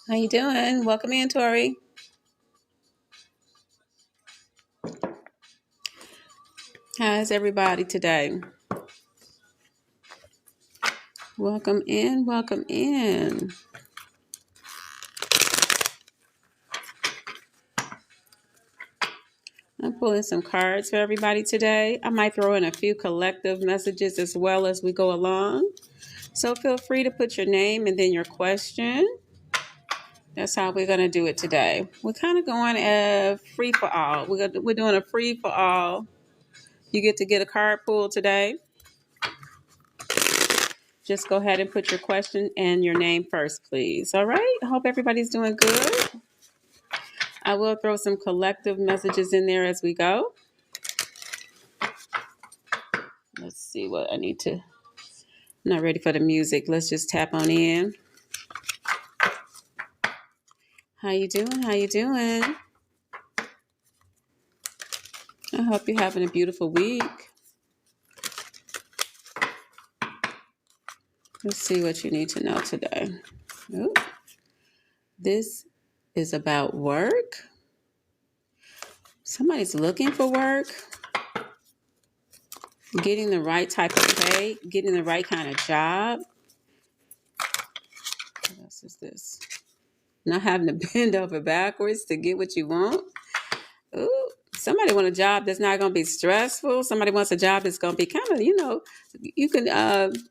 How you doing? Welcome in, Tori. How's everybody today? Welcome in, welcome in. I'm pulling some cards for everybody today. I might throw in a few collective messages as well as we go along. So feel free to put your name and then your question. That's how we're going to do it today. We're kind of going free for all. We're doing a free for all. You get a card pull today. Just go ahead and put your question and your name first, please. All right. I hope everybody's doing good. I will throw some collective messages in there as we go. Let's see what I need to. I'm not ready for the music. Let's just tap on in. How you doing? How you doing? I hope you're having a beautiful week. Let's see what you need to know today. Ooh. This is about work. Somebody's looking for work. Getting the right type of pay. Getting the right kind of job. What else is this? Not having to bend over backwards to get what you want. Ooh, somebody want a job that's not going to be stressful. Somebody wants a job that's going to be kind of, you can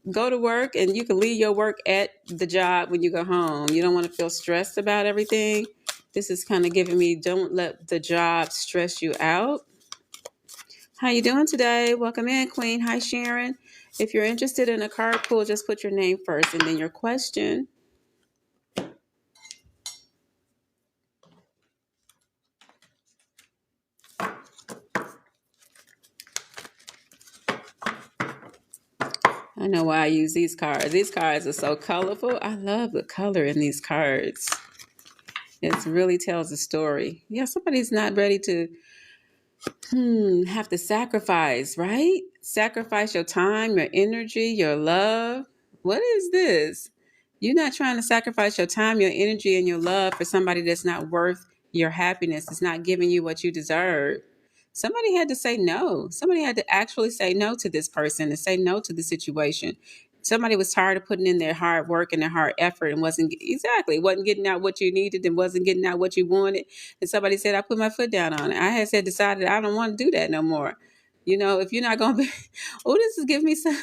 go to work and you can leave your work at the job when you go home. You don't want to feel stressed about everything. This is kind of giving me, don't let the job stress you out. How you doing today? Welcome in, Queen. Hi, Sharon. If you're interested in a card pull, just put your name first and then your question. I know why I use these cards. These cards are so colorful. I love the color in these cards. It really tells a story. Yeah, somebody's not ready to have to sacrifice, right? Sacrifice your time, your energy, your love. What is this? You're not trying to sacrifice your time, your energy, and your love for somebody that's not worth your happiness. It's not giving you what you deserve. Somebody had to say no. Somebody had to actually say no to this person and say no to the situation. Somebody was tired of putting in their hard work and their hard effort and wasn't getting out what you needed and wasn't getting out what you wanted. And somebody said, I put my foot down on it. I had said, decided I don't want to do that no more. If you're not going to be, oh, this is giving me some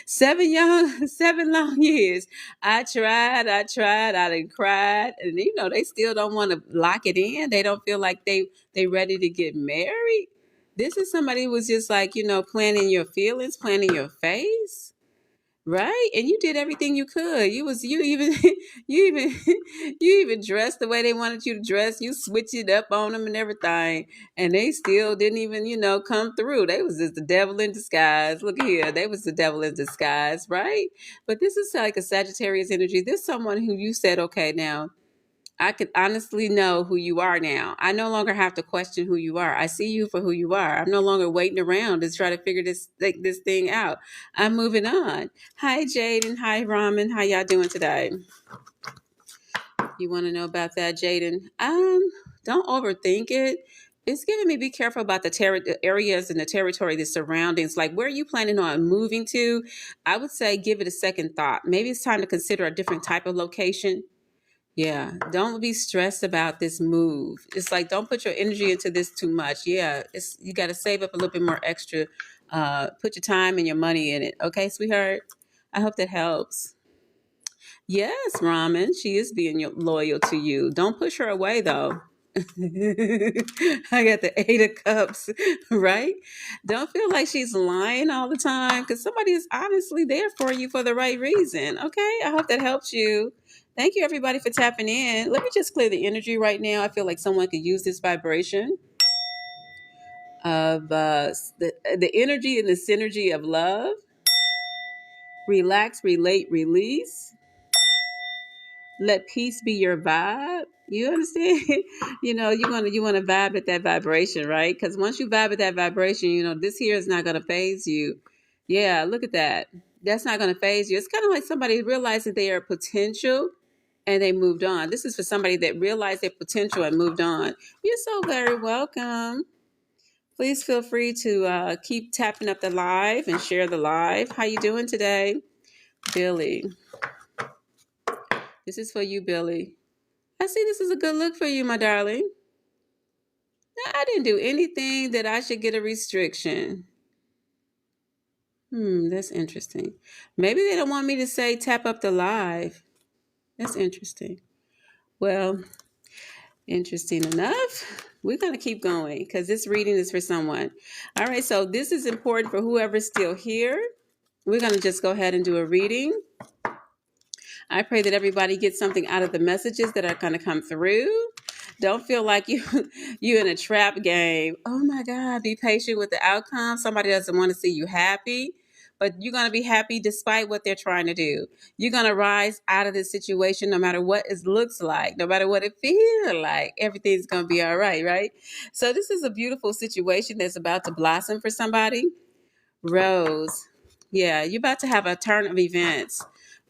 7 long years. I tried, I done cried. And, they still don't want to lock it in. They don't feel like they ready to get married. This is somebody who was just like, planning your feelings, planning your face. Right, and you did everything you could. You even you even you even dressed the way they wanted you to dress. You switched it up on them and everything, and they still didn't even come through. They was just the devil in disguise. Look here, they was the devil in disguise, right? But this is like a Sagittarius energy. This is someone who you said, okay, now I could honestly know who you are now. I no longer have to question who you are. I see you for who you are. I'm no longer waiting around to try to figure this thing out. I'm moving on. Hi, Jaden. Hi, Ramen. How y'all doing today? You want to know about that, Jaden? Don't overthink it. It's giving me be careful about the areas and the territory, the surroundings. Like, where are you planning on moving to? I would say give it a second thought. Maybe it's time to consider a different type of location. Yeah, don't be stressed about this move. It's like don't put your energy into this too much. Yeah, it's you got to save up a little bit more extra. Put your time and your money in it. Okay, sweetheart. I hope that helps. Yes, Ramen, she is being loyal to you. Don't push her away though. I got the 8 of Cups, right? Don't feel like she's lying all the time because somebody is honestly there for you for the right reason. Okay, I hope that helps you. Thank you, everybody, for tapping in. Let me just clear the energy right now. I feel like someone could use this vibration of the energy and the synergy of love. Relax, relate, release. Let peace be your vibe. You understand? You want to vibe at that vibration, right? Because once you vibe at that vibration, this here is not gonna phase you. Yeah, look at that. That's not gonna phase you. It's kind of like somebody realizing they are potential and they moved on. This is for somebody that realized their potential and moved on. You're so very welcome. Please feel free to keep tapping up the live and share the live. How you doing today? Billy. This is for you, Billy. I see this is a good look for you, my darling. I didn't do anything that I should get a restriction. That's interesting. Maybe they don't want me to say tap up the live. That's interesting. Well, interesting enough. We're going to keep going because this reading is for someone. All right, so this is important for whoever's still here. We're going to just go ahead and do a reading. I pray that everybody gets something out of the messages that are going to come through. Don't feel like you're in a trap game. Oh my God, be patient with the outcome. Somebody doesn't want to see you happy, but you're going to be happy despite what they're trying to do. You're going to rise out of this situation no matter what it looks like, no matter what it feels like. Everything's going to be all right, right? So this is a beautiful situation that's about to blossom for somebody. Rose. Yeah, you're about to have a turn of events.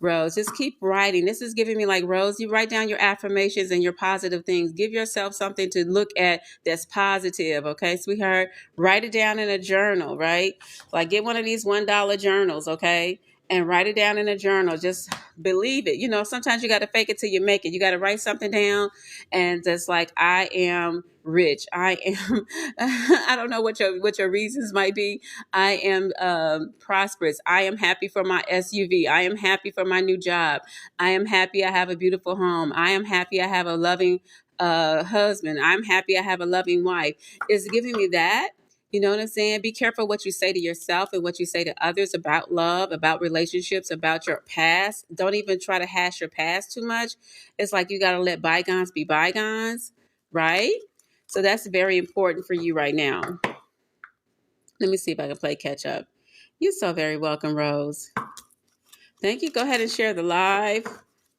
Rose, just keep writing. This is giving me like, Rose, you write down your affirmations and your positive things. Give yourself something to look at that's positive, okay, sweetheart? Write it down in a journal, right? Like get one of these $1 journals, okay? And write it down in a journal. Just believe it. You know, sometimes you got to fake it till you make it. You got to write something down and just like, I am rich. I am, I don't know what your reasons might be. I am prosperous. I am happy for my SUV. I am happy for my new job. I am happy I have a beautiful home. I am happy I have a loving husband. I'm happy I have a loving wife. It's giving me that. You know what I'm saying? Be careful what you say to yourself and what you say to others about love, about relationships, about your past. Don't even try to hash your past too much. It's like you got to let bygones be bygones, right? So that's very important for you right now. Let me see if I can play catch up. You're so very welcome, Rose. Thank you. Go ahead and share the live.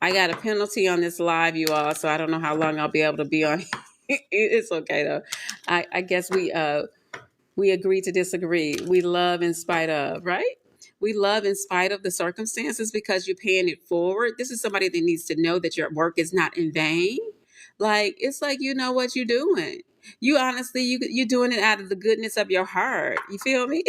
I got a penalty on this live, you all, so I don't know how long I'll be able to be on. It's okay, though. I guess we agree to disagree. We love in spite of, right? We love in spite of the circumstances because you're paying it forward. This is somebody that needs to know that your work is not in vain. Like, it's like, you know what you're doing. You honestly, you're doing it out of the goodness of your heart. You feel me?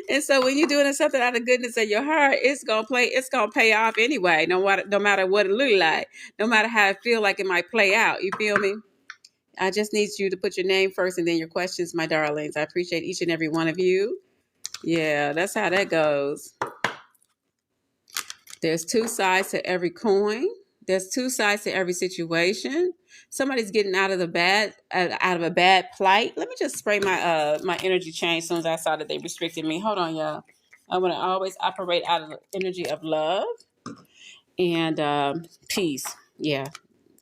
And so when you're doing something out of the goodness of your heart, it's gonna pay off anyway, no matter what it look like, no matter how it feel like it might play out. You feel me? I just need you to put your name first and then your questions, my darlings. I appreciate each and every one of you. Yeah, that's how that goes. There's two sides to every coin. There's two sides to every situation. Somebody's getting out of a bad plight. Let me just spray my energy change as soon as I saw that they restricted me. Hold on, y'all. I want to always operate out of the energy of love and peace. Yeah,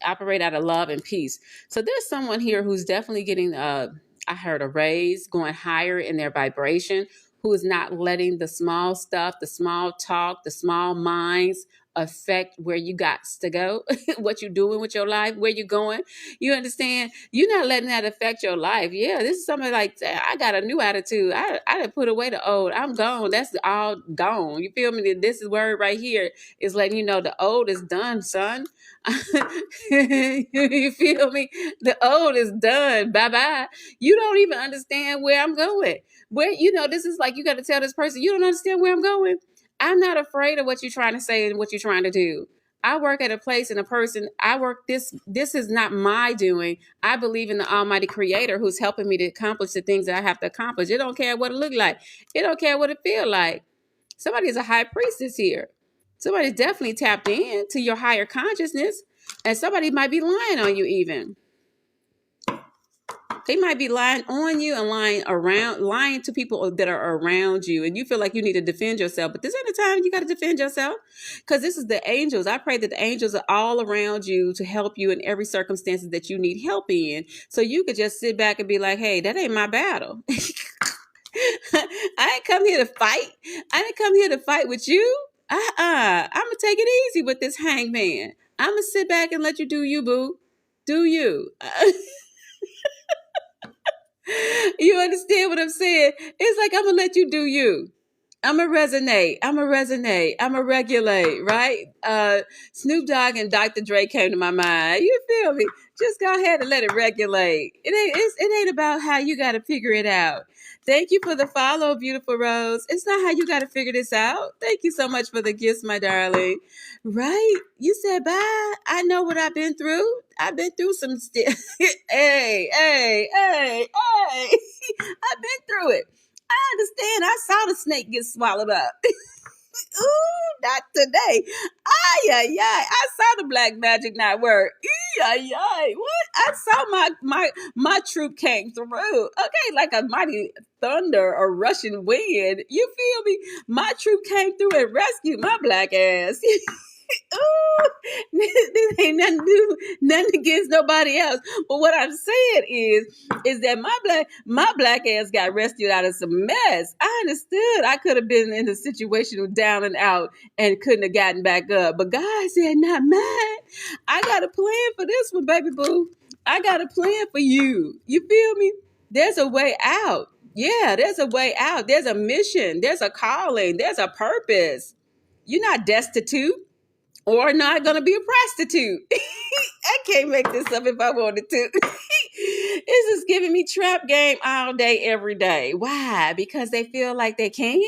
operate out of love and peace. So there's someone here who's definitely getting I heard a raise, going higher in their vibration, who is not letting the small stuff, the small talk, the small minds affect where you got to go, what you're doing with your life, where you're going. You understand? You're not letting that affect your life. Yeah, this is something like, I got a new attitude. I didn't put away the old. I'm gone. That's all gone. You feel me? This is word right here is letting you know the old is done, son. You feel me? The old is done. Bye-bye. You don't even understand where I'm going. This is like you got to tell this person, you don't understand where I'm going. I'm not afraid of what you're trying to say and what you're trying to do. I work at a place and a person, this is not my doing. I believe in the Almighty Creator who's helping me to accomplish the things that I have to accomplish. It don't care what it look like. It don't care what it feel like. Somebody is a high priestess here. Somebody's definitely tapped in to your higher consciousness, and somebody might be lying on you even. They might be lying on you and lying to people that are around you, and you feel like you need to defend yourself. But this ain't the time you got to defend yourself, because this is the angels. I pray that the angels are all around you to help you in every circumstance that you need help in, so you could just sit back and be like, hey, that ain't my battle. I ain't come here to fight. I didn't come here to fight with you. I'm gonna take it easy with this hangman. I'm gonna sit back and let you do you, boo. Do you? You understand what I'm saying? It's like I'm gonna let you do you. I'ma resonate. I'ma resonate. I'ma regulate, right? Snoop Dogg and Dr. Dre came to my mind. You feel me? Just go ahead and let it regulate. It ain't about how you gotta figure it out. Thank you for the follow, beautiful Rose. It's not how you gotta figure this out. Thank you so much for the gifts, my darling. Right? You said bye. I know what I've been through. I've been through some hey, hey, hey, hey. I've been through it. I understand. I saw the snake get swallowed up. Ooh, not today. Ay, ay, ay. I saw the black magic not work. Ay, ay. What? I saw my troop came through. Okay, like a mighty thunder or rushing wind. You feel me? My troop came through and rescued my black ass. Ooh, this ain't nothing against nobody else. But what I'm saying is that my black ass got rescued out of some mess. I understood I could have been in a situation down and out and couldn't have gotten back up. But God said, not mine. I got a plan for this one, baby boo. I got a plan for you. You feel me? There's a way out. Yeah, there's a way out. There's a mission. There's a calling. There's a purpose. You're not destitute or not going to be a prostitute. I can't make this up if I wanted to. It's just giving me trap game all day, every day. Why? Because they feel like they can?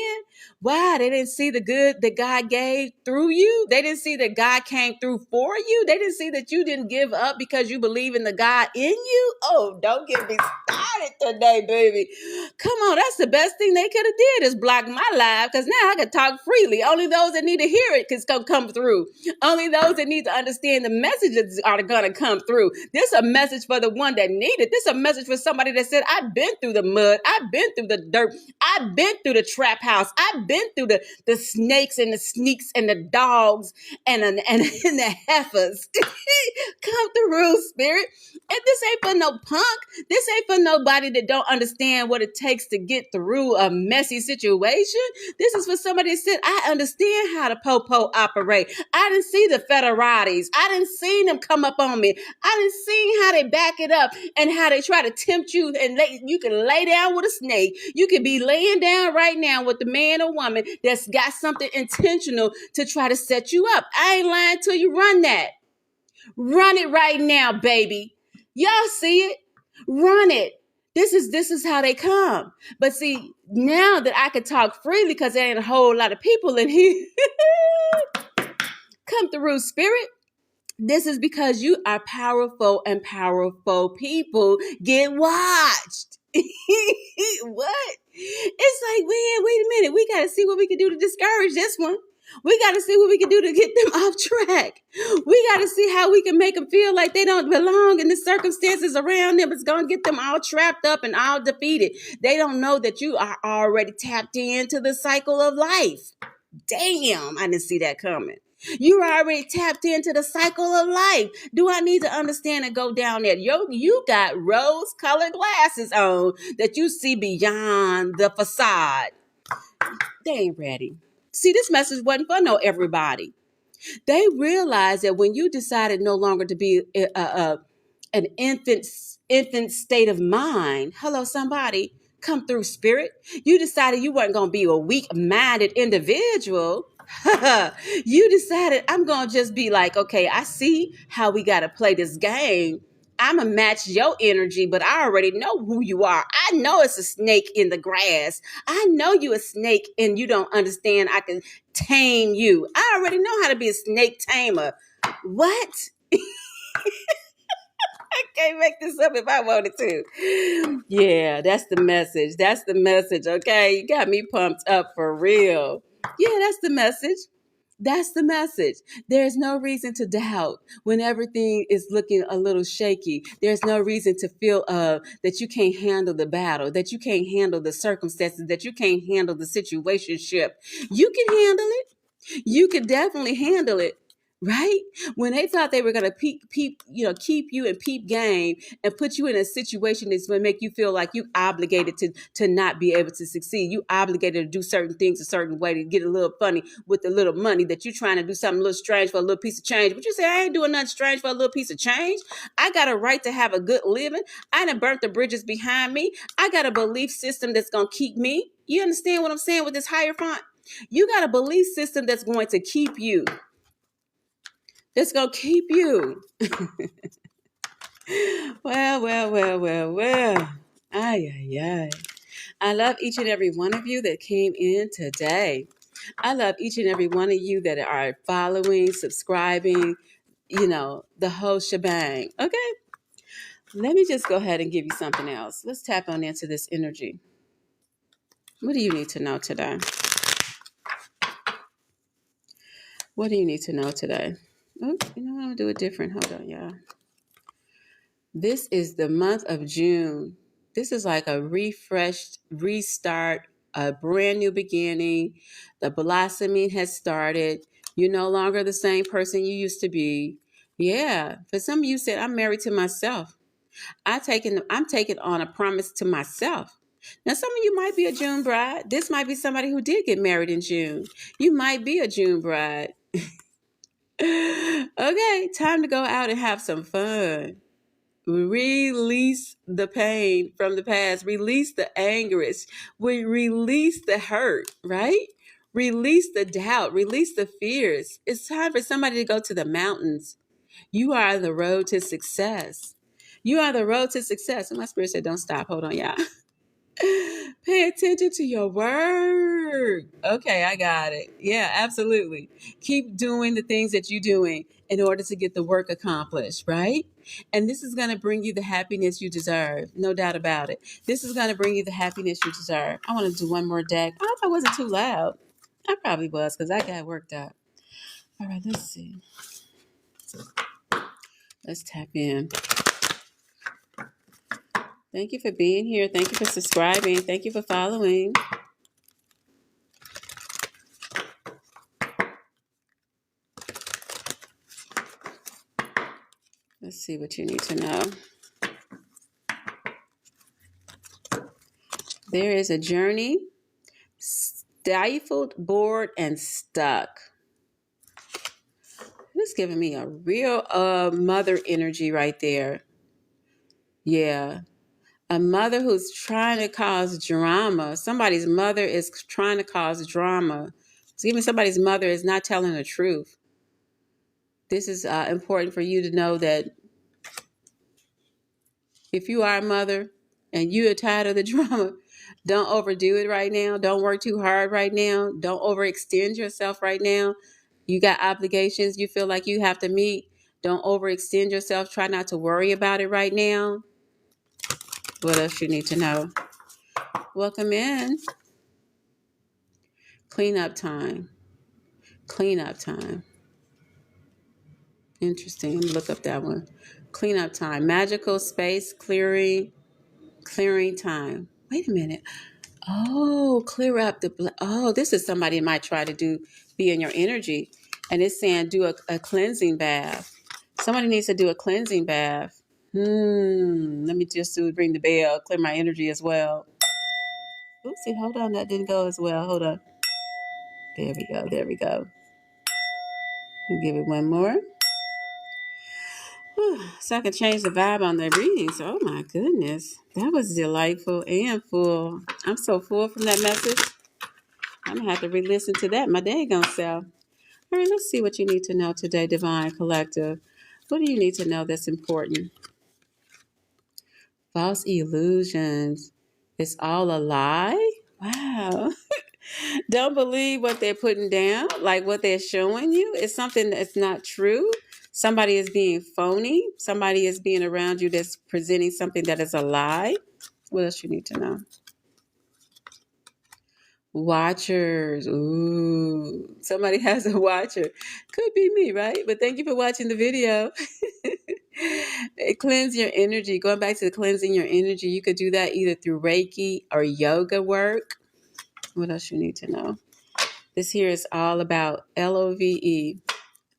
Why? They didn't see the good that God gave through you. They didn't see that God came through for you. They didn't see that you didn't give up because you believe in the God in you. Oh, don't get me started today, baby. Come on, that's the best thing they could have did is block my live because now I can talk freely. Only those that need to hear it can come through. Only those that need to understand the messages are going to come through. This is a message for the one that need it. This is a message for somebody that said, I've been through the mud. I've been through the dirt. I've been through the trap house. I've been through the snakes and the sneaks and the dogs and the heifers. Come through, spirit. And this ain't for no punk. This ain't for nobody that don't understand what it takes to get through a messy situation. This is for somebody that said, I understand how the po-po operate. I didn't see the federatis. I didn't see them come up on me. I didn't see how they back it up and how they try to tempt you and you can lay down with a snake. You can be laying down right now with the man or woman that's got something intentional to try to set you up. I ain't lying till you run that. Run it right now, baby. Y'all see it? Run it. This is how they come. But see, now that I can talk freely because there ain't a whole lot of people in here, come through, spirit. This is because you are powerful and powerful people get watched. What? It's like, man, wait a minute. We got to see what we can do to discourage this one. We got to see what we can do to get them off track. We got to see how we can make them feel like they don't belong in the circumstances around them. It's going to get them all trapped up and all defeated. They don't know that you are already tapped into the cycle of life. Damn, I didn't see that coming. You're already tapped into the cycle of life. Do I need to understand and go down there? Yo, you got rose-colored glasses on that you see beyond the facade. They ain't ready. See, this message wasn't for no everybody. They realized that when you decided no longer to be an infant state of mind, hello, somebody, come through, spirit. You decided you weren't going to be a weak-minded individual. You decided I'm going to just be like, okay, I see how we got to play this game. I'm going to match your energy, but I already know who you are. I know it's a snake in the grass. I know you a snake and you don't understand I can tame you. I already know how to be a snake tamer. What? I can't make this up if I wanted to. Yeah, that's the message. That's the message, okay? You got me pumped up for real. Yeah, that's the message. That's the message. There's no reason to doubt when everything is looking a little shaky. There's no reason to feel that you can't handle the battle, that you can't handle the circumstances, that you can't handle the situationship. You can handle it. You can definitely handle it. right? When they thought they were going to keep you in peep game and put you in a situation that's going to make you feel like you obligated to not be able to succeed. You obligated to do certain things a certain way to get a little funny with the little money that you're trying to do something a little strange for a little piece of change. But you say, I ain't doing nothing strange for a little piece of change. I got a right to have a good living. I done burnt the bridges behind me. I got a belief system that's going to keep me. You understand what I'm saying with this higher font? You got a belief system that's going to keep you. That's going to keep you. Well. Ay. I love each and every one of you that came in today. I love each and every one of you that are following, subscribing, the whole shebang. Okay? Let me just go ahead and give you something else. Let's tap on into this energy. What do you need to know today? What do you need to know today? Oh, I'm going to do it different. Hold on, y'all. This is the month of June. This is like a refreshed restart, a brand new beginning. The blossoming has started. You're no longer the same person you used to be. Yeah. For some of you said, I'm married to myself. I'm taking on a promise to myself. Now, some of you might be a June bride. This might be somebody who did get married in June. You might be a June bride. Okay, time to go out and have some fun. Release the pain from the past. Release the anguish. We release the hurt, right? Release the doubt. Release the fears. It's time for somebody to go to the mountains. You are on the road to success. You are the road to success. And my spirit said, don't stop. Hold on, y'all. Pay attention to your word. Okay, I got it. Yeah, absolutely. Keep doing the things that you're doing in order to get the work accomplished, right? And this is going to bring you the happiness you deserve. No doubt about it. This is going to bring you the happiness you deserve. I want to do one more deck. I hope I wasn't too loud. I probably was because I got worked up. All right, let's see. Let's tap in. Thank you for being here. Thank you for subscribing. Thank you for following. Let's see what you need to know. There is a journey, stifled, bored, and stuck. This is giving me a real mother energy right there. Yeah. A mother who's trying to cause drama. Somebody's mother is trying to cause drama. It's giving somebody's mother is not telling the truth. This is important for you to know that if you are a mother and you are tired of the drama, don't overdo it right now. Don't work too hard right now. Don't overextend yourself right now. You got obligations you feel like you have to meet. Don't overextend yourself. Try not to worry about it right now. What else you need to know? Welcome in. Cleanup time. Cleanup time. Interesting. Look up that one. Cleanup time. Magical space clearing time. Wait a minute. Oh, clear up this is somebody might try to be in your energy. And it's saying do a cleansing bath. Somebody needs to do a cleansing bath. Let me just ring the bell, clear my energy as well. Oopsie, hold on, that didn't go as well. Hold on. There we go. We'll give it one more. So I can change the vibe on the readings. Oh my goodness. That was delightful and full. I'm so full from that message. I'm going to have to re-listen to that. My day gonna self. All right, let's see what you need to know today, Divine Collective. What do you need to know that's important? False illusions. It's all a lie? Wow. Don't believe what they're putting down, like what they're showing you. It's something that's not true. Somebody is being phony. Somebody is being around you that's presenting something that is a lie. What else you need to know? Watchers. Ooh, somebody has a watcher. Could be me, right? But thank you for watching the video. Cleanse your energy. Going back to cleansing your energy, you could do that either through Reiki or yoga work. What else you need to know? This here is all about LOVE.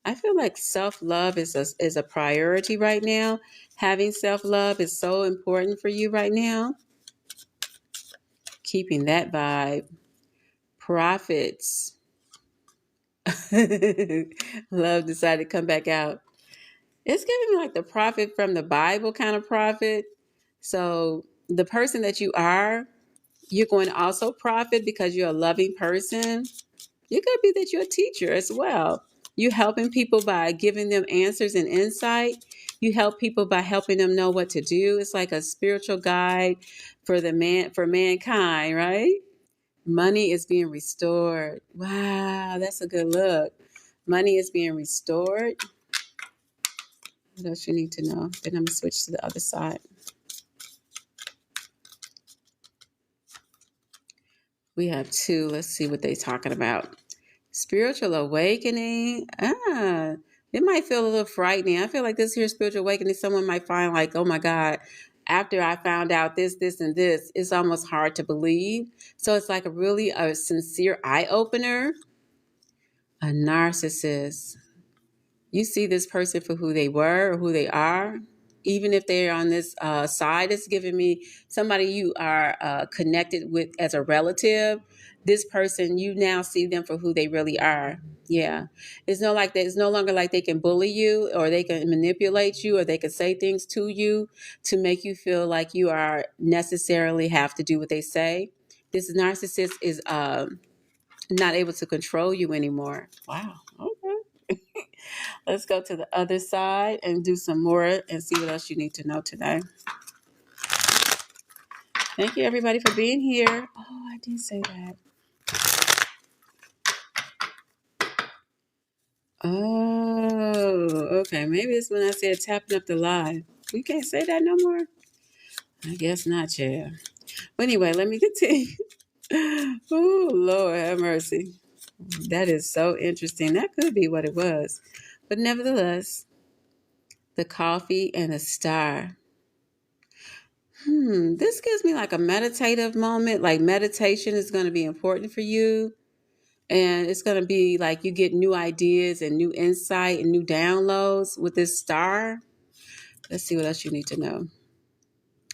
I feel like self-love is a priority right now. Having self-love is so important for you right now. Keeping that vibe. Profits. Love decided to come back out. It's giving me like the prophet from the Bible kind of prophet. So the person that you are, you're going to also profit because you're a loving person. It could be that you're a teacher as well. You helping people by giving them answers and insight. You help people by helping them know what to do. It's like a spiritual guide for mankind, right? Money is being restored. Wow, that's a good look. Money is being restored. What else you need to know? Then I'm gonna switch to the other side. We have two. Let's see what they're talking about. Spiritual awakening. It might feel a little frightening. I feel like this here spiritual awakening, someone might find like, oh my God, after I found out this, this, and this, it's almost hard to believe. So it's like a sincere eye opener. A narcissist. You see this person for who they were or who they are. Even if they're on this side, it's giving me somebody you are connected with as a relative. This person, you now see them for who they really are. Yeah, it's no longer like they can bully you or they can manipulate you or they can say things to you to make you feel like you are necessarily have to do what they say. This narcissist is not able to control you anymore. Wow. Okay. Let's go to the other side and do some more and see what else you need to know today. Thank you, everybody, for being here. Oh, I did say that. Oh, okay. Maybe it's when I said tapping up the live. We can't say that no more? I guess not, yeah. But anyway, let me continue. Oh, Lord, have mercy. That is so interesting. That could be what it was. But nevertheless, the coffee and the star. This gives me like a meditative moment. Like meditation is going to be important for you. And it's going to be like you get new ideas and new insight and new downloads with this star. Let's see what else you need to know.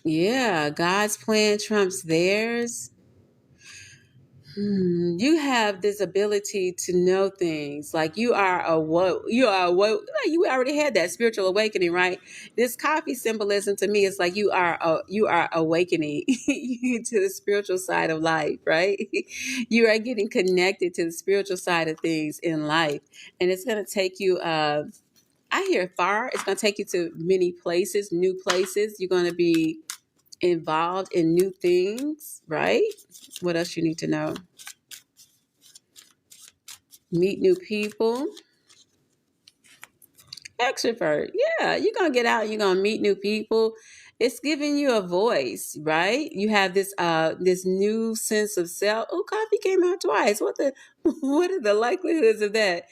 Yeah, God's plan trumps theirs. You have this ability to know things. Like you are awoke. Like you already had that spiritual awakening, right? This coffee symbolism to me is like you are awakening to the spiritual side of life, right? You are getting connected to the spiritual side of things in life, and it's going to take you. I hear far. It's going to take you to many places, new places. You're going to be involved in new things, right? What else you need to know? Meet new people. Extrovert. Yeah, you're going to get out, you're going to meet new people. It's giving you a voice, right? You have this new sense of self. Oh, coffee came out twice. What are the likelihoods of that?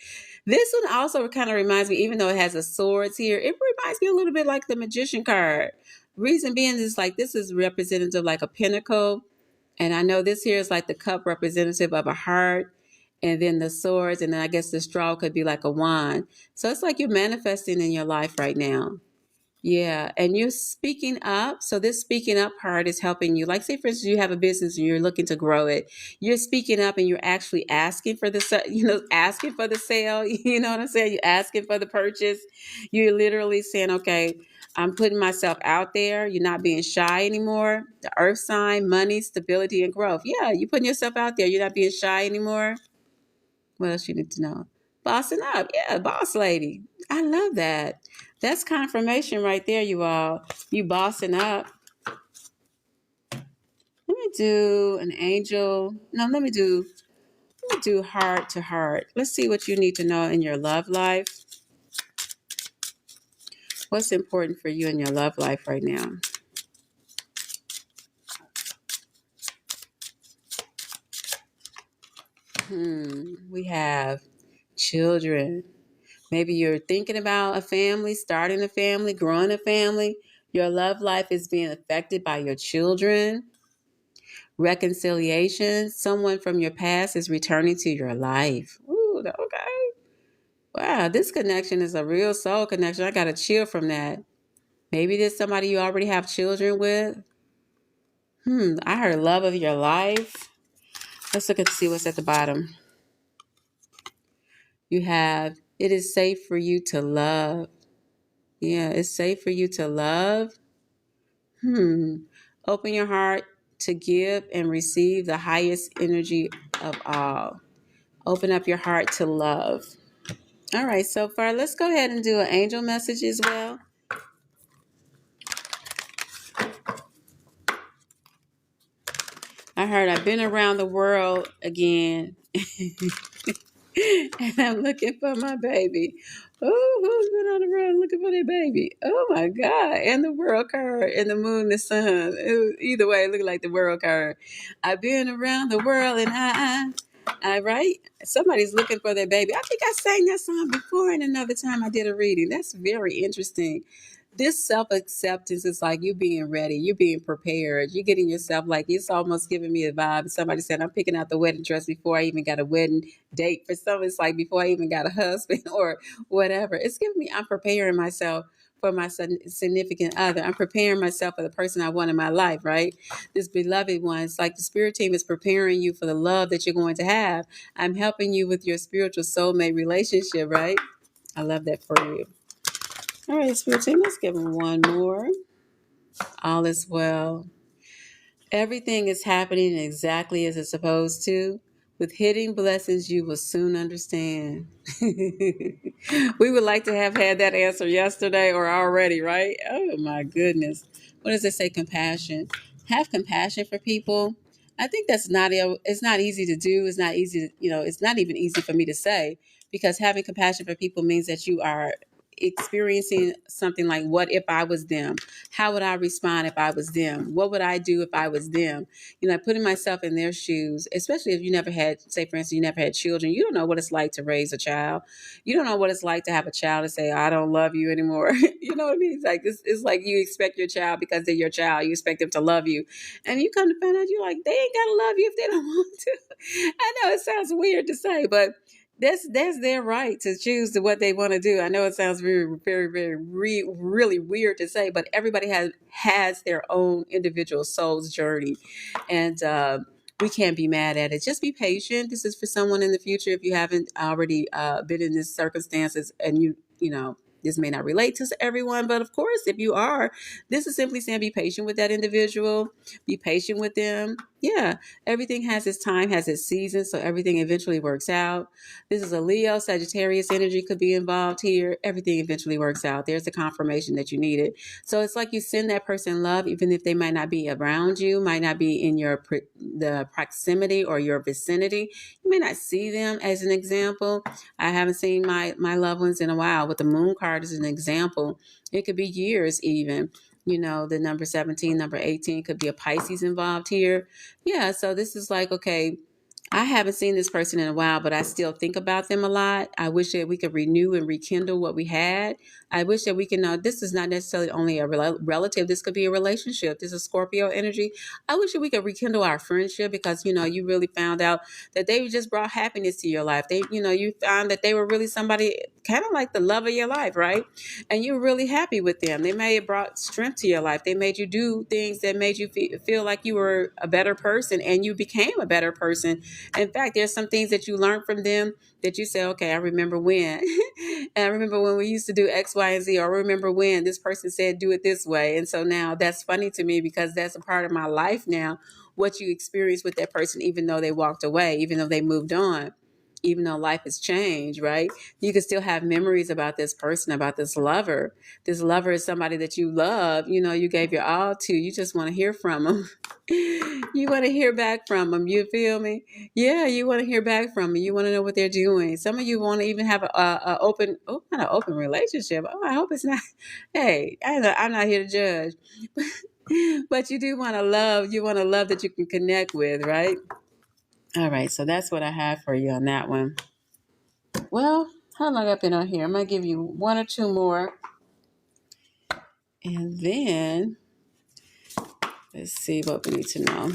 This one also kind of reminds me, even though it has a swords here, it reminds me a little bit like the magician card. Reason being is like this is representative like a pinnacle. And I know this here is like the cup representative of a heart. And then the swords, and then I guess the straw could be like a wand. So it's like you're manifesting in your life right now. Yeah, and you're speaking up. So this speaking up part is helping you. Like, say, for instance, you have a business and you're looking to grow it. You're speaking up and you're actually asking for asking for the sale. You know what I'm saying? You're asking for the purchase. You're literally saying, okay, I'm putting myself out there. You're not being shy anymore. The earth sign, money, stability, and growth. Yeah, you're putting yourself out there. You're not being shy anymore. What else you need to know? Bossing up. Yeah, boss lady. I love that. That's confirmation right there, you all. You bossing up. Let me do an angel. No, let me do heart to heart. Let's see what you need to know in your love life. What's important for you in your love life right now? We have children. Maybe you're thinking about a family, starting a family, growing a family. Your love life is being affected by your children. Reconciliation. Someone from your past is returning to your life. Ooh, okay. Wow, Yeah, this connection is a real soul connection. I got a chill from that. Maybe there's somebody you already have children with. I heard love of your life. Let's look at see what's at the bottom. You have, it is safe for you to love. Yeah, it's safe for you to love. Open your heart to give and receive the highest energy of all. Open up your heart to love. All right, so far, let's go ahead and do an angel message as well. I heard I've been around the world again. And I'm looking for my baby. Oh, who's been on the road looking for their baby? Oh my God. And the world card and the moon, the sun. Either way, it looked like the world card. I've been around the world and I right? Somebody's looking for their baby. I think I sang that song before and another time I did a reading. That's very interesting. This self-acceptance is like you being ready, you being prepared, you getting yourself like it's almost giving me a vibe. Somebody said I'm picking out the wedding dress before I even got a wedding date. For some, it's like before I even got a husband or whatever. It's giving me I'm preparing myself for my significant other. I'm preparing myself for the person I want in my life, right? This beloved one. It's like the spirit team is preparing you for the love that you're going to have. I'm helping you with your spiritual soulmate relationship, right? I love that for you. All right, spirit team, let's give them one more. All is well. Everything is happening exactly as it's supposed to. With hidden blessings, you will soon understand. We would like to have had that answer yesterday or already, right? Oh my goodness. What does it say? Compassion. Have compassion for people. I think that's not, it's not easy to do. It's not easy to, it's not even easy for me to say because having compassion for people means that you are experiencing something like, what if I was them? How would I respond if I was them? What would I do if I was them? Putting myself in their shoes, especially if you never had, say, for instance, you never had children. You don't know what it's like to raise a child. You don't know what it's like to have a child and say, I don't love you anymore. You know what I mean? It's like, it's like you expect your child because they're your child. You expect them to love you. And you come to find out you're like, they ain't got to love you if they don't want to. I know it sounds weird to say, but that's their right to choose what they want to do. I know it sounds very, very, very, really weird to say, but everybody has their own individual soul's journey, and we can't be mad at it. Just be patient. This is for someone in the future. If you haven't already been in this circumstances, and this may not relate to everyone, but of course, if you are, this is simply saying be patient with that individual, be patient with them. Yeah, everything has its time, has its season, so everything eventually works out. This is a Leo, Sagittarius energy could be involved here. Everything eventually works out. There's the confirmation that you needed. So it's like you send that person love, even if they might not be around you, might not be in the proximity or your vicinity. You may not see them. As an example, I haven't seen my loved ones in a while. With the moon card as an example, it could be years even. The number 17, number 18 could be a Pisces involved here. Yeah, so this is like, okay, I haven't seen this person in a while, but I still think about them a lot. I wish that we could renew and rekindle what we had. I wish that we can know this is not necessarily only a relative. This could be a relationship. This is Scorpio energy. I wish that we could rekindle our friendship because, you really found out that they just brought happiness to your life. They, you found that they were really somebody kind of like the love of your life, right? And you were really happy with them. They may have brought strength to your life. They made you do things that made you feel like you were a better person, and you became a better person. In fact, there's some things that you learned from them that you say, okay, I remember when. And I remember when we used to do X, Y, and Z, or I remember when this person said, do it this way. And so now that's funny to me because that's a part of my life now, what you experienced with that person, even though they walked away, even though they moved on. Even though life has changed, right? You can still have memories about this person, about this lover. This lover is somebody that you love, you gave your all to. You just want to hear from them. You want to hear back from them. You feel me? Yeah, you want to hear back from them. You want to know what they're doing. Some of you want to even have a open, not an open relationship. Oh, I hope it's not. Hey, I'm not here to judge. But you do want to love. You want to love that you can connect with, right? All right, so that's what I have for you on that one. Well, how long I've been on here? I'm going to give you one or two more. And then, let's see what we need to know.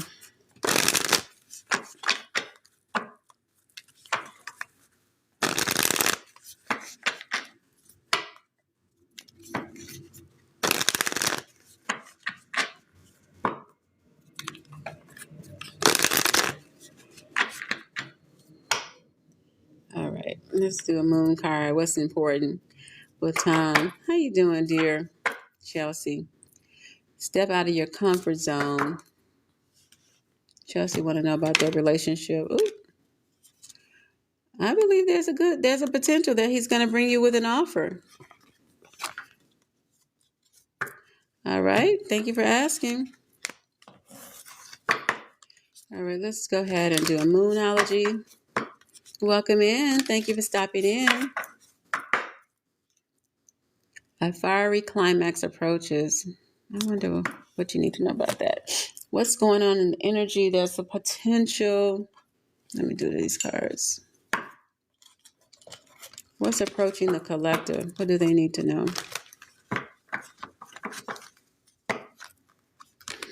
Let's do a moon card. What's important with time? How you doing, dear Chelsea? Step out of your comfort zone. Chelsea want to know about their relationship. Ooh. I believe there's a potential that he's going to bring you with an offer. All right. Thank you for asking. All right. Let's go ahead and do a moonology. Welcome in. Thank you for stopping in. A fiery climax approaches. I wonder what you need to know about that. What's going on in the energy? There's a potential. Let me do these cards. What's approaching the collective? What do they need to know?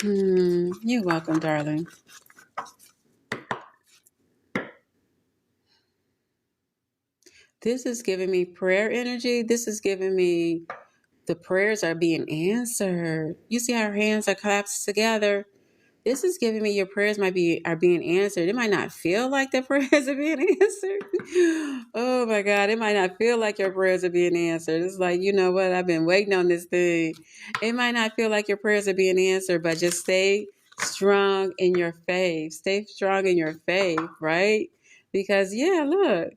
You're welcome, darling. This is giving me prayer energy. This is giving me the prayers are being answered. You see how her hands are clasped together? This is giving me your prayers are being answered. It might not feel like the prayers are being answered. Oh my God. It might not feel like your prayers are being answered. It's like, you know what? I've been waiting on this thing. It might not feel like your prayers are being answered, but just stay strong in your faith. Stay strong in your faith, right? Because look,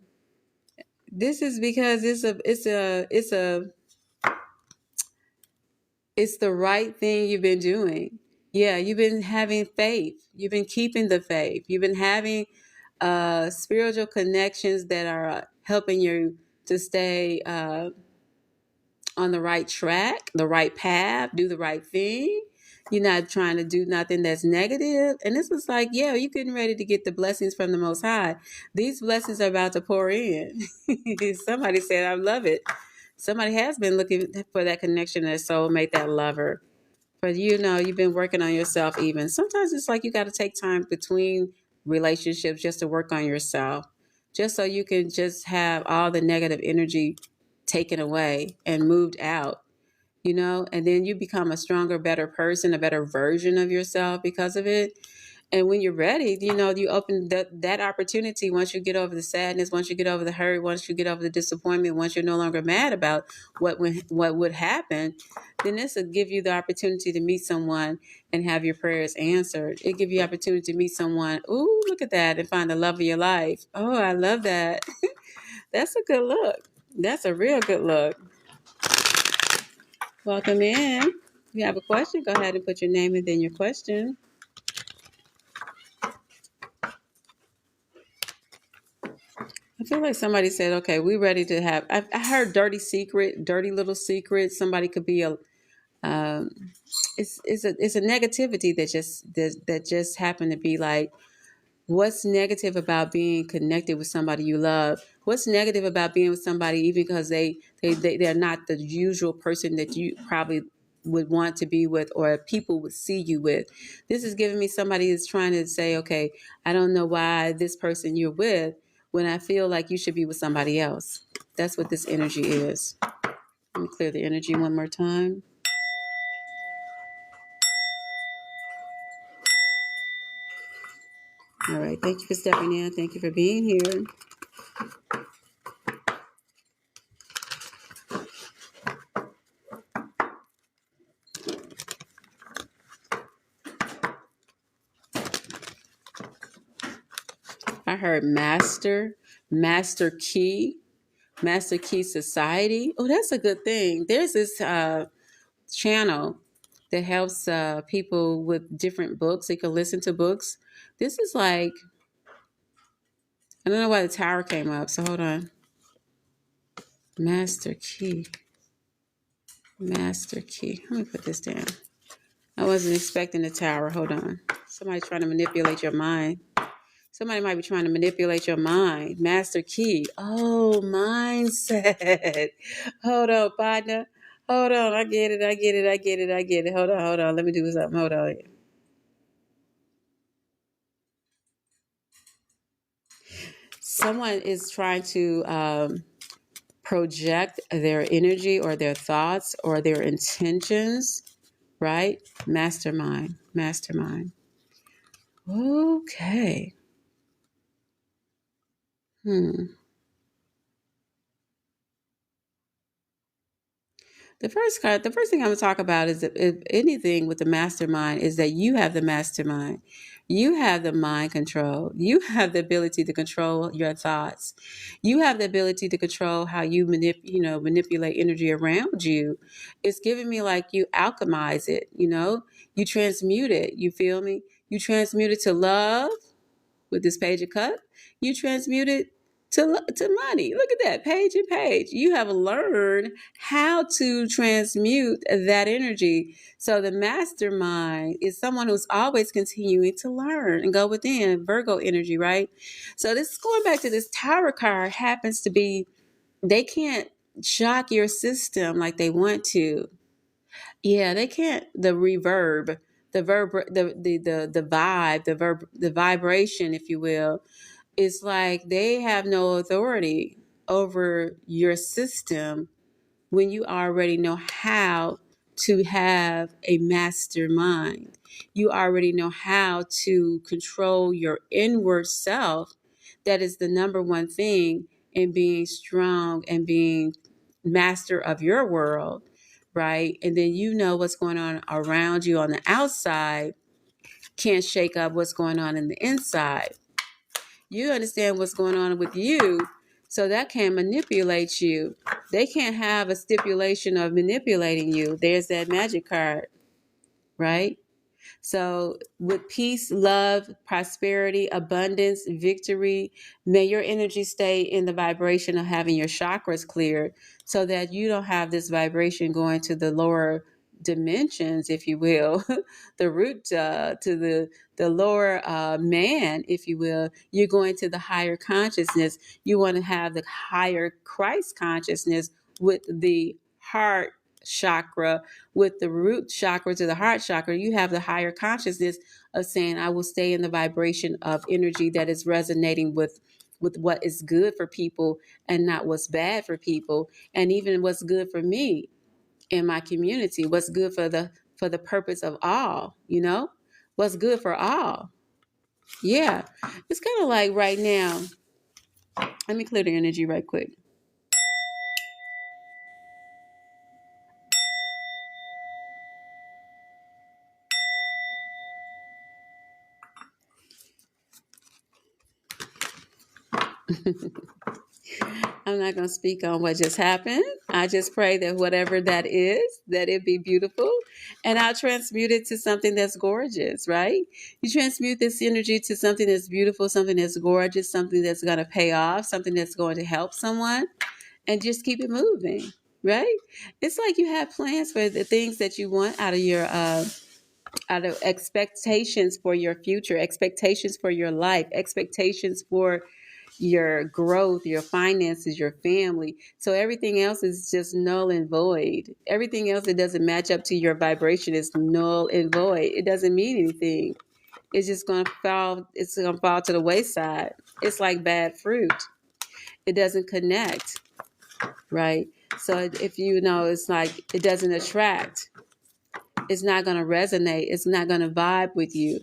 this is because it's the right thing you've been doing. Yeah, you've been having faith. You've been keeping the faith. You've been having spiritual connections that are helping you to stay on the right track, the right path, do the right thing. You're not trying to do nothing that's negative. And this was like, you're getting ready to get the blessings from the Most High. These blessings are about to pour in. Somebody said, I love it. Somebody has been looking for that connection, that soulmate, that lover. But you've been working on yourself even. Sometimes it's like you got to take time between relationships just to work on yourself, just so you can just have all the negative energy taken away and moved out, and then you become a stronger, better person, a better version of yourself because of it. And when you're ready, you open that opportunity. Once you get over the sadness, once you get over the hurt, once you get over the disappointment, once you're no longer mad about what would happen, then this will give you the opportunity to meet someone and have your prayers answered. It give you opportunity to meet someone. Ooh, look at that, and find the love of your life. Oh, I love that. That's a good look. That's a real good look. Welcome in. If you have a question, go ahead and put your name and then your question. I feel like somebody said, okay, we're ready to have, I heard dirty little secret. Somebody could be it's a negativity that just happened to be like, what's negative about being connected with somebody you love? What's negative about being with somebody even because they're not the usual person that you probably would want to be with or people would see you with? This is giving me somebody who's trying to say, okay, I don't know why this person you're with when I feel like you should be with somebody else. That's what this energy is. Let me clear the energy one more time. All right. Thank you for stepping in. Thank you for being here. I heard master key society. Oh, that's a good thing. There's this channel that helps people with different books. They can listen to books. This is like, I don't know why the tower came up. So hold on. Master key. Let me put this down. I wasn't expecting the tower. Hold on. Somebody's trying to manipulate your mind. Somebody might be trying to manipulate your mind. Master key. Oh, mindset. Hold on, partner. Hold on. I get it. Hold on. Let me do something. Hold on. Someone is trying to project their energy or their thoughts or their intentions, right? Mastermind. Okay. The first thing I'm going to talk about is that if anything with the mastermind is that you have the mastermind. You have the mind control. You have the ability to control your thoughts. You have the ability to control how you manipulate energy around you. It's giving me like you alchemize it, you transmute it. You feel me? You transmute it to love with this page of cup. You transmute it to money. Look at that page and page. You have learned how to transmute that energy. So the mastermind is someone who's always continuing to learn and go within. Virgo energy, right? So this going back to this tower card happens to be they can't shock your system like they want to. Yeah, they can't. The reverb, the verb, the vibe, the vibration, if you will, it's like they have no authority over your system when you already know how to have a mastermind. You already know how to control your inward self. That is the number one thing in being strong and being master of your world, right? And then you know what's going on around you on the outside can't shake up what's going on in the inside. You understand what's going on with you, so that can manipulate you. They can't have a stipulation of manipulating you. There's that magic card, right? So, with peace, love, prosperity, abundance, victory, may your energy stay in the vibration of having your chakras cleared so that you don't have this vibration going to the lower dimensions, if you will, the root to the lower man, if you will. You're going to the higher consciousness. You want to have the higher Christ consciousness with the heart chakra, with the root chakra to the heart chakra. You have the higher consciousness of saying, I will stay in the vibration of energy that is resonating with what is good for people and not what's bad for people, and even what's good for me in my community, what's good for the purpose of all, what's good for all. Yeah, it's kind of like right now. Let me clear the energy right quick. I'm not going to speak on what just happened. I just pray that whatever that is, that it be beautiful. And I'll transmute it to something that's gorgeous, right? You transmute this energy to something that's beautiful, something that's gorgeous, something that's going to pay off, something that's going to help someone, and just keep it moving, right? It's like you have plans for the things that you want out of your out of expectations for your future, expectations for your life, expectations for your growth, your finances, your family. So everything else is just null and void. Everything else that doesn't match up to your vibration is null and void. It doesn't mean anything. It's just going to fall. It's going to fall to the wayside. It's like bad fruit. It doesn't connect, right? So if you know, it's like it doesn't attract. It's not going to resonate. It's not going to vibe with you.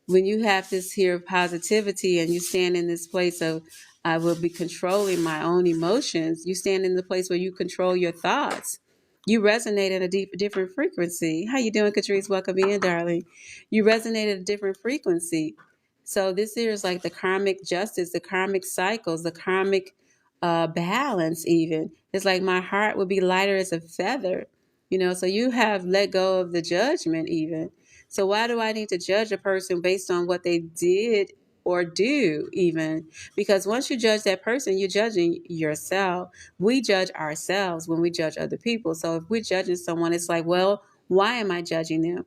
When you have this here positivity and you stand in this place of, I will be controlling my own emotions, you stand in the place where you control your thoughts. You resonate at a different frequency. How you doing, Catrice? Welcome in, darling. You resonate at a different frequency. So this here is like the karmic justice, the karmic cycles, the karmic balance even. It's like my heart would be lighter as a feather. So you have let go of the judgment even. So why do I need to judge a person based on what they did or do even? Because once you judge that person, you're judging yourself. We judge ourselves when we judge other people. So if we're judging someone, it's like, well, why am I judging them?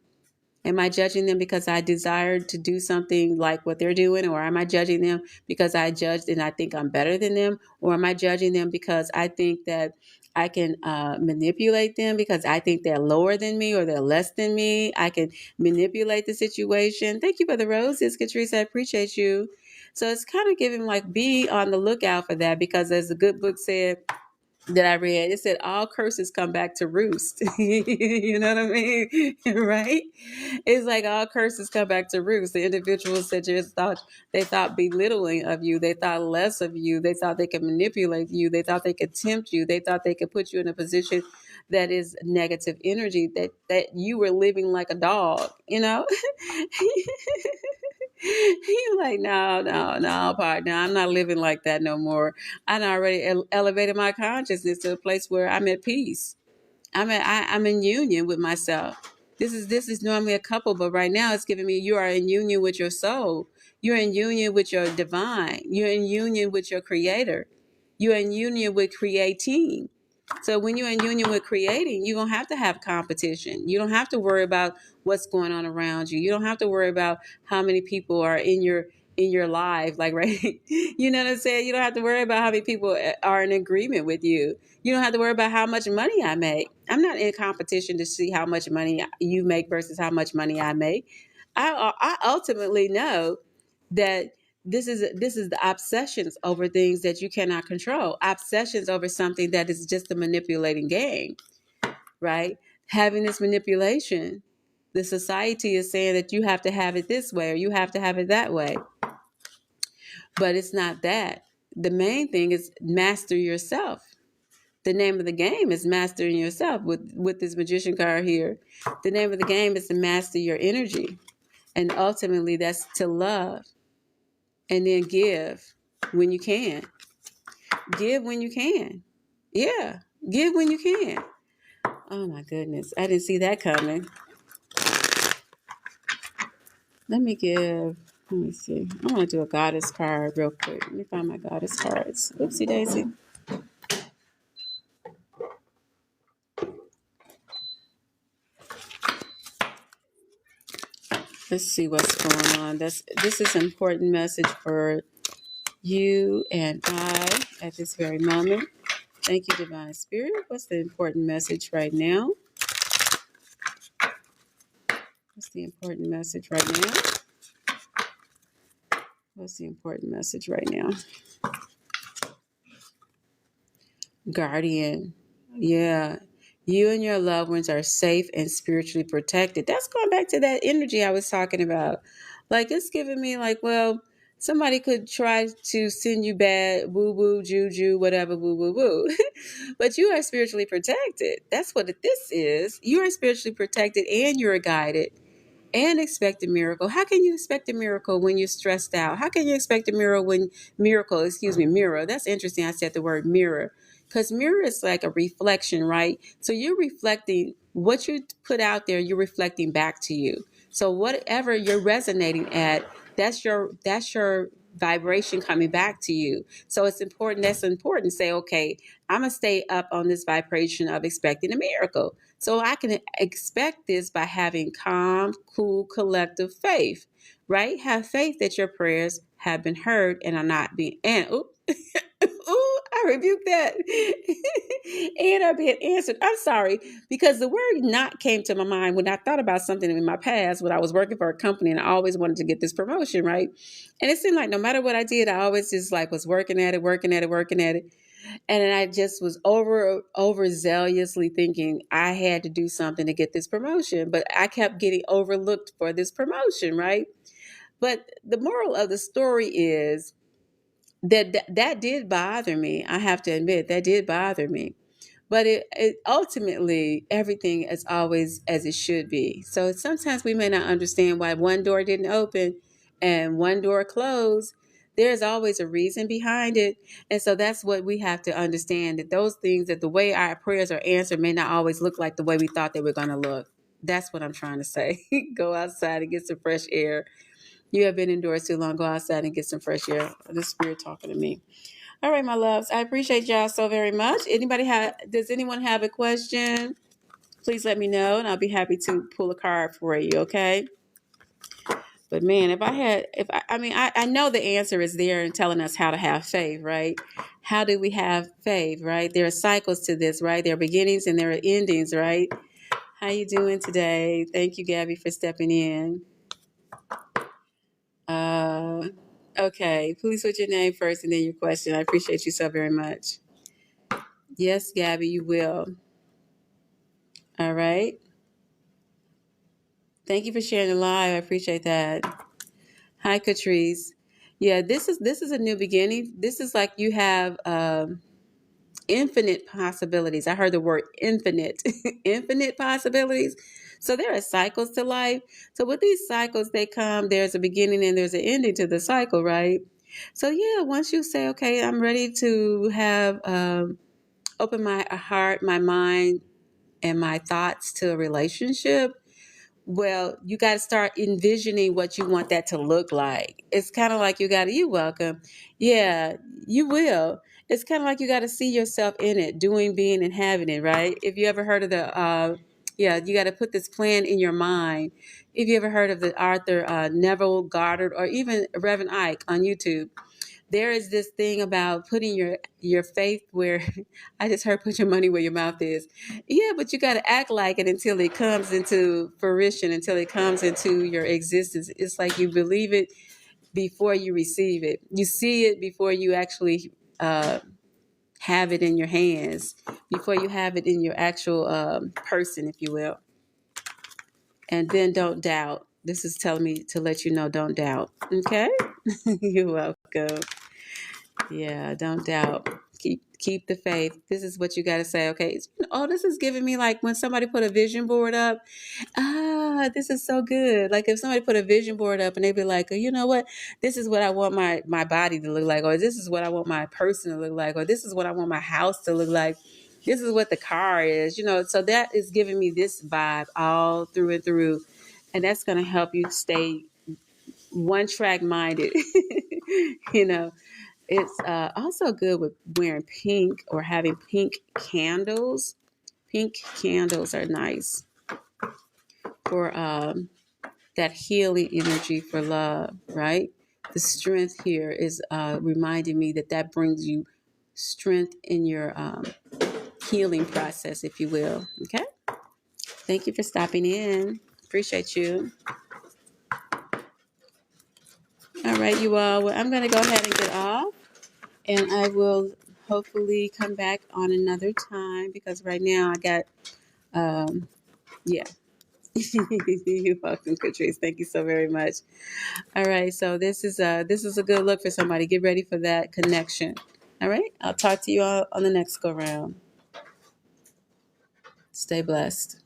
Am I judging them because I desire to do something like what they're doing? Or am I judging them because I judged and I think I'm better than them? Or am I judging them because I think that I can manipulate them because I think they're lower than me or they're less than me? I can manipulate the situation. Thank you for the roses, Catrice. I appreciate you. So it's kind of giving like, be on the lookout for that, because as the good book said, that I read. It said all curses come back to roost. You know what I mean? Right? It's like all curses come back to roost. The individuals that just thought they thought belittling of you, they thought less of you, they thought they could manipulate you, they thought they could tempt you, they thought they could put you in a position that is negative energy, that you were living like a dog, you know? You're like, no, no, no, partner. I'm not living like that no more. I done already elevated my consciousness to a place where I'm at peace. I'm in union with myself. This is normally a couple, but right now it's giving me you are in union with your soul. You're in union with your divine. You're in union with your creator. You're in union with creating. So when you're in union with creating, you don't have to have competition. You don't have to worry about what's going on around you. You don't have to worry about how many people are in your life, like right. You know what I'm saying? You don't have to worry about how many people are in agreement with you. You don't have to worry about how much money I make. I'm not in competition to see how much money you make versus how much money I make. I ultimately know that this is the obsessions over things that you cannot control. Obsessions over something that is just a manipulating game, right? Having this manipulation, the society is saying that you have to have it this way or you have to have it that way. But it's not that. The main thing is master yourself. The name of the game is mastering yourself with this magician card here. The name of the game is to master your energy. And ultimately that's to love and then give when you can. Give when you can. Yeah, give when you can. Oh my goodness, I didn't see that coming. Let me give. Let me see. I want to do a goddess card real quick. Let me find my goddess cards. Oopsie daisy. Let's see what's going on. This is an important message for you and I at this very moment. Thank you, Divine Spirit. What's the important message right now? What's the important message right now? What's the important message right now? Guardian. Yeah. You and your loved ones are safe and spiritually protected. That's going back to that energy I was talking about. Like, it's giving me like, well, somebody could try to send you bad woo woo, juju, whatever, woo woo woo. But you are spiritually protected. That's what this is. You are spiritually protected and you're guided and expect a miracle. How can you expect a miracle when you're stressed out? How can you expect a mirror? That's interesting. I said the word mirror because mirror is like a reflection, right? So you're reflecting what you put out there, you're reflecting back to you. So whatever you're resonating at, that's your vibration coming back to you. So it's important. That's important to say, okay, I'm going to stay up on this vibration of expecting a miracle. So I can expect this by having calm, cool, collective faith, right? Have faith that your prayers have been heard and are not being, and ooh, ooh, I rebuke that, and are being answered. I'm sorry, because the word not came to my mind when I thought about something in my past when I was working for a company and I always wanted to get this promotion, right? And it seemed like no matter what I did, I always just like was working at it, working at it, working at it. And then I just was overzealously thinking I had to do something to get this promotion, but I kept getting overlooked for this promotion, right? But the moral of the story is that did bother me. I have to admit that did bother me. But it ultimately everything is always as it should be. So sometimes we may not understand why one door didn't open and one door closed. There's always a reason behind it. And so that's what we have to understand, that those things, that the way our prayers are answered may not always look like the way we thought they were going to look. That's what I'm trying to say. Go outside and get some fresh air. You have been indoors too long. Go outside and get some fresh air. The spirit talking to me. All right, my loves. I appreciate y'all so very much. Does anyone have a question? Please let me know and I'll be happy to pull a card for you, okay? But man, I know the answer is there and telling us how to have faith, right? How do we have faith, right? There are cycles to this, right? There are beginnings and there are endings, right? How you doing today? Thank you, Gabby, for stepping in. Okay, please put your name first and then your question. I appreciate you so very much. Yes, Gabby, you will. All right. Thank you for sharing the live. I appreciate that. Hi, Catrice. Yeah, this is a new beginning. This is like you have infinite possibilities. I heard the word infinite, infinite possibilities. So there are cycles to life. So with these cycles, they come. There's a beginning and there's an ending to the cycle, right? So yeah, once you say, okay, I'm ready to have open my heart, my mind, and my thoughts to a relationship, well, you got to start envisioning what you want that to look like. It's kind of like you welcome. Yeah, you will. It's kind of like you got to see yourself in it, doing, being, and having it, right? If you ever heard of yeah, you got to put this plan in your mind. If you ever heard of the Arthur Neville Goddard or even Reverend Ike on YouTube, there is this thing about putting your faith where I just heard put your money where your mouth is. Yeah, but you got to act like it until it comes into fruition, until it comes into your existence. It's like you believe it before you receive it. You see it before you actually have it in your hands, before you have it in your actual person, if you will. And then don't doubt. This is telling me to let you know, don't doubt. Okay? You're welcome. Yeah, don't doubt. Keep the faith. This is what you got to say. Okay. Oh, this is giving me like when somebody put a vision board up. This is so good. Like if somebody put a vision board up and they'd be like, oh, you know what? This is what I want my body to look like, or this is what I want my person to look like, or this is what I want my house to look like. This is what the car is, so that is giving me this vibe all through and through. And that's going to help you stay one track minded. you know, it's also good with wearing pink or having pink candles. Pink candles are nice for that healing energy for love, right? The strength here is reminding me that brings you strength in your healing process, if you will. Okay. Thank you for stopping in. Appreciate you. All right, you all. Well, I'm going to go ahead and get off. And I will hopefully come back on another time because right now I got, yeah. You're welcome, Catrice. Thank you so very much. All right, so this is a good look for somebody. Get ready for that connection. All right, I'll talk to you all on the next go round. Stay blessed.